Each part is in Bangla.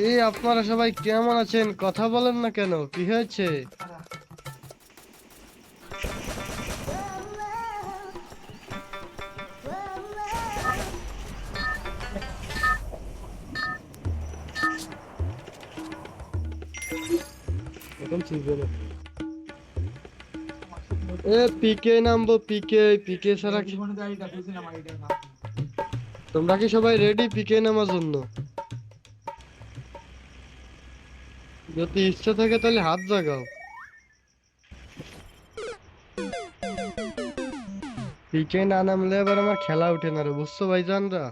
এই আপনারা সবাই কেমন আছেন? কথা বলেন না কেন? কি হয়েছে? এখন চিনবে না। পিকে নামবো, পিকে পিকে ছাড়া তোমরা কি সবাই রেডি পিকে নামার জন্য? যদি ইচ্ছা থাকে তাহলে হাত জাগাও। পিকে না নামলে এবার আমার খেলা উঠে না রে, বুঝছো ভাইজানরা?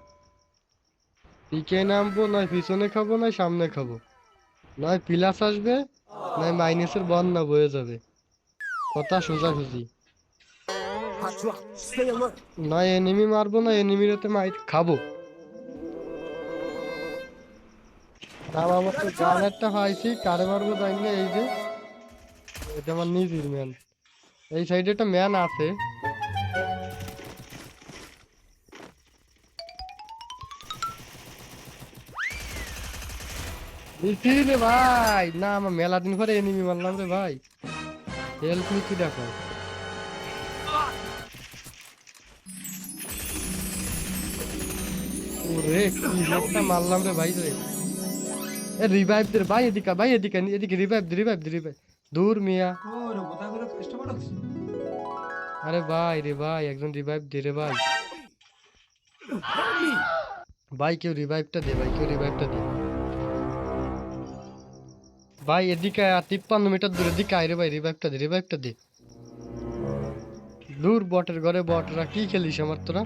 পিকে নামবো, নয় পিছনে খাবো নয় সামনে খাবো, নয় প্লাস আসবে নয় মাইনাসের বন্যা বয়ে যাবে। কথা সোজাসুজি। নয় এনিমি মারবো না এনিমির হাতে মাইর খাবো। তাও আমার তো গান একটা পাইছি, কারে মারবো জানি না। এই যে এটা আমার নিজের ম্যান, এই সাইডে একটা ম্যান আছে। দিছি রে ভাই, না আমার মেলা দিন পরে এনিমি মারলাম রে ভাই। হেল্প নিচ্ছি দেখো। ওরে কি হেডটা মারলাম রে ভাই রে। এ রিভাইভ দে রে ভাই, এদিকে ভাই, এদিকে এদিকে রিভাইভ দে, রিভাইভ দে, রিভাইভ। দূর মিয়া। আরে ভাই রে ভাই, একজন রিভাইভ দে রে ভাই। ভাই কেউ রিভাইভটা দে, ভাই কেউ রিভাইভটা দে। ভাই এদিকে আয়, 53 মিটার দূরে দিকে আয় রে ভাই, রিভাইভটা দে, রিভাইভটা দে। দূর বটের ঘরে বটরা কি খেলিস আমার তোরা?